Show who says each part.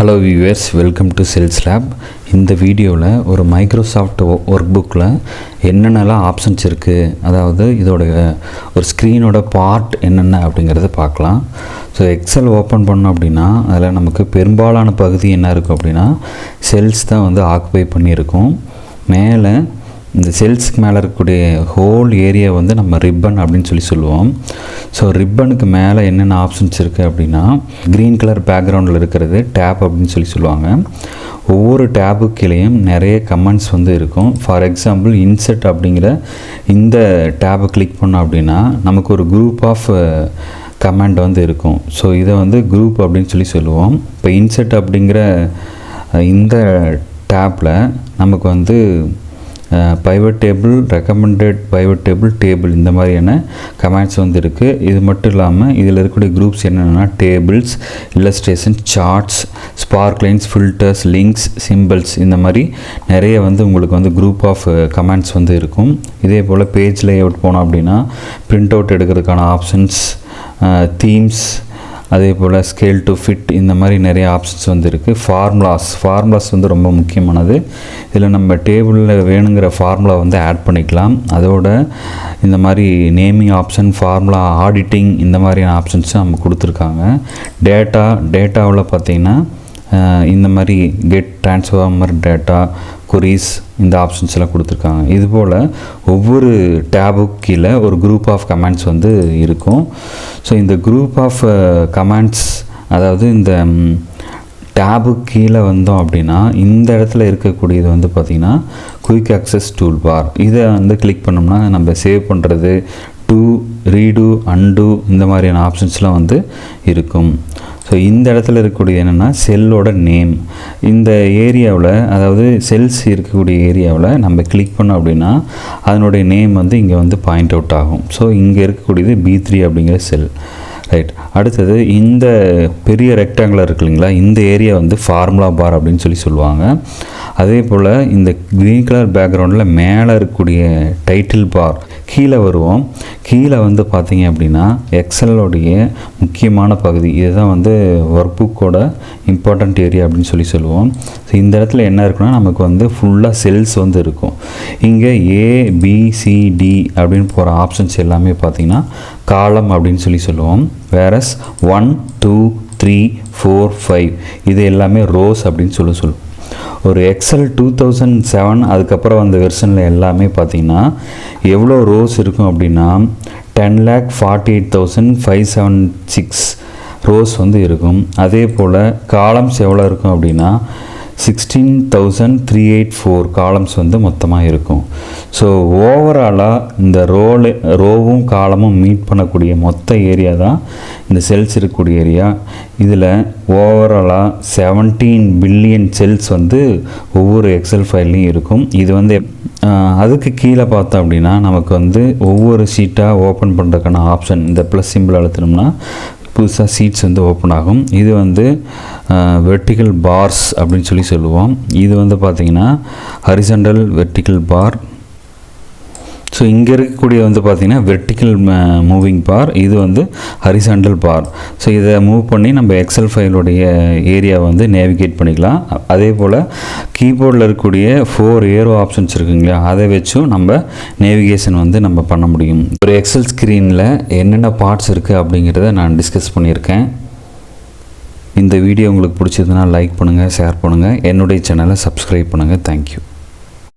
Speaker 1: Hello viewers, welcome to sales lab. இந்த வீடியோவில் ஒரு மைக்ரோசாஃப்ட் ஒர்க் புக்கில் என்னென்னலாம் ஆப்ஷன்ஸ் இருக்குது, அதாவது இதோட ஒரு ஸ்க்ரீனோட பார்ட் என்னென்ன அப்படிங்கிறத பார்க்கலாம். ஸோ எக்ஸல் ஓப்பன் பண்ணோம் அப்படின்னா அதில் நமக்கு பெரும்பாலான பகுதி என்ன இருக்கும் அப்படின்னா செல்ஸ் தான் வந்து ஆக்குபை பண்ணியிருக்கும். மேலே இந்த செல்ஸுக்கு மேலே இருக்கக்கூடிய ஹோல் ஏரியா வந்து நம்ம ரிப்பன் அப்படின்னு சொல்லுவோம். ஸோ ரிப்பனுக்கு மேலே என்னென்ன ஆப்ஷன்ஸ் இருக்குது அப்படின்னா க்ரீன் கலர் பேக்ரவுண்டில் இருக்கிறது டேப் அப்படின்னு சொல்லுவாங்க. ஒவ்வொரு டேபு கீழேயும் நிறைய கமெண்ட்ஸ் வந்து இருக்கும். ஃபார் எக்ஸாம்பிள் இன்செர்ட் அப்படிங்கிற இந்த டேபை கிளிக் பண்ணோம் அப்படின்னா நமக்கு ஒரு குரூப் ஆஃப் கமெண்ட் வந்து இருக்கும். ஸோ இதை வந்து குரூப் அப்படின்னு சொல்லுவோம். இப்போ இன்செர்ட் அப்படிங்கிற இந்த டேப்பில் நமக்கு வந்து pivot table, recommended pivot table இந்த மாதிரியான கமெண்ட்ஸ் வந்து இருக்குது. இது மட்டும் இல்லாமல் இதில் இருக்கக்கூடிய குரூப்ஸ் என்னென்னா tables, illustration, charts, spark lines, filters, links, symbols இந்த மாதிரி நிறைய வந்து உங்களுக்கு வந்து குரூப் ஆஃப் கமெண்ட்ஸ் வந்து இருக்கும். இதே போல் பேஜ் லேஅவுட் போனோம் அப்படின்னா பிரிண்ட் அவுட் எடுக்கிறதுக்கான ஆப்ஷன்ஸ், தீம்ஸ், அதே போல் ஸ்கேல் டு ஃபிட் இந்த மாதிரி நிறைய ஆப்ஷன்ஸ் வந்து இருக்குது. ஃபார்முலாஸ் வந்து ரொம்ப முக்கியமானது. இதில் நம்ம டேபிளில் வேணுங்கிற ஃபார்முலா வந்து ஆட் பண்ணிக்கலாம். அதோட இந்த மாதிரி நேமிங் ஆப்ஷன், ஃபார்முலா ஆடிட்டிங் இந்த மாதிரியான ஆப்ஷன்ஸும் நம்ம கொடுத்துருக்காங்க. டேட்டாவில் பார்த்திங்கன்னா இந்த மாதிரி கெட், ட்ரான்ஸ்ஃபார்மர், டேட்டா, குரீஸ் இந்த ஆப்ஷன்ஸ் எல்லாம் கொடுத்துருக்காங்க. இதுபோல் ஒவ்வொரு டேபுக்கு கீழே ஒரு குரூப் ஆஃப் கமெண்ட்ஸ் வந்து இருக்கும். ஸோ இந்த குரூப் ஆஃப் கமெண்ட்ஸ், அதாவது இந்த டேபுக்கு கீழே வந்தோம் அப்படின்னா இந்த இடத்துல இருக்கக்கூடியது வந்து பார்த்திங்கன்னா குயிக் ஆக்சஸ் டூல் பார். இதை வந்து கிளிக் பண்ணோம்னா நம்ம சேவ் பண்ணுறது, ரீடு, அன்டு இந்த மாதிரியான ஆப்ஷன்ஸ்லாம் வந்து இருக்கும். ஸோ இந்த இடத்துல இருக்கக்கூடிய என்னென்னா செல்லோட நேம். இந்த ஏரியாவில், அதாவது செல்ஸ் இருக்கக்கூடிய ஏரியாவில் நம்ம கிளிக் பண்ணோம் அப்படின்னா அதனுடைய நேம் வந்து இங்கே வந்து பாயிண்ட் அவுட் ஆகும். ஸோ இங்கே இருக்கக்கூடியது B3 அப்படிங்கிற செல். ரைட். அடுத்தது இந்த பெரிய ரெக்டாங்குலர் இருக்கு இல்லைங்களா, இந்த ஏரியா வந்து ஃபார்முலா பார் அப்படின்னு சொல்லுவாங்க. அதே போல் இந்த க்ரீன் கலர் பேக்ரவுண்டில் மேலே இருக்கக்கூடிய டைட்டில் பார் கீழே வருவோம். கீழே வந்து பார்த்திங்க அப்படின்னா எக்ஸலோடைய முக்கியமான பகுதி, இதுதான் வந்து ஒர்க் புக்கோட இம்பார்ட்டண்ட் ஏரியா அப்படின்னு சொல்லுவோம். ஸோ இந்த இடத்துல என்ன இருக்குன்னா நமக்கு வந்து ஃபுல்லாக செல்ஸ் வந்து இருக்கும். இங்கே ABCD அப்படின்னு போகிற ஆப்ஷன்ஸ் எல்லாமே பார்த்திங்கன்னா காலம் அப்படின்னு சொல்லுவோம். வேறஸ் 1 2 3 4 5 இது எல்லாமே ரோஸ் அப்படின்னு சொல்லுவோம். ஒரு எக்ஸல் 2007 அதுக்கப்புறம் வந்த வெர்ஷனில் எல்லாமே பார்த்திங்கன்னா எவ்வளோ ரோஸ் இருக்கும் அப்படின்னா 10,48,576 ரோஸ் வந்து இருக்கும். அதே போல் காலம்ஸ் எவ்வளோ இருக்கும் அப்படின்னா 16,384 காலம்ஸ் வந்து மொத்தமாக இருக்கும். ஸோ ஓவராலாக இந்த ரோவும் காலமும் மீட் பண்ணக்கூடிய மொத்த ஏரியா தான் இந்த செல்ஸ் இருக்கக்கூடிய ஏரியா. இதில் ஓவராலாக 17 பில்லியன் செல்ஸ் வந்து ஒவ்வொரு எக்ஸல் ஃபைல்லையும் இருக்கும். இது வந்து அதுக்கு கீழே பார்த்தோம் அப்படின்னா நமக்கு வந்து ஒவ்வொரு ஷீட்டாக ஓப்பன் பண்ணுறதுக்கான ஆப்ஷன், இந்த ப்ளஸ் சிம்பிள் அழுத்தினோம்னா புதுசாக சீட்ஸ் வந்து ஓப்பன் ஆகும். இது வந்து வெர்டிக்கல் பார்ஸ் அப்படின்னு சொல்லுவோம். இது வந்து பார்த்திங்கன்னா ஹரிசாண்டல் வெர்டிக்கல் பார். ஸோ இங்கே இருக்கக்கூடிய வந்து பார்த்திங்கன்னா வெர்டிக்கல் மூவிங் பார், இது வந்து ஹரிசாண்டல் பார். ஸோ இதை மூவ் பண்ணி நம்ம எக்ஸல் ஃபைலுடைய ஏரியா வந்து நேவிகேட் பண்ணிக்கலாம். அதே போல் கீபோர்டில் இருக்கக்கூடிய 4 ஏரோ ஆப்ஷன்ஸ் இருக்குங்களா, அதை வச்சும் நம்ம நேவிகேஷன் வந்து நம்ம பண்ண முடியும். ஒரு எக்ஸல் ஸ்க்ரீனில் என்னென்ன பார்ட்ஸ் இருக்குது அப்படிங்கிறத நான் டிஸ்கஸ் பண்ணியிருக்கேன். இந்த வீடியோ உங்களுக்கு பிடிச்சதுன்னா லைக் பண்ணுங்கள், ஷேர் பண்ணுங்கள், என்னுடைய சேனலை சப்ஸ்கிரைப் பண்ணுங்கள். தேங்க்யூ.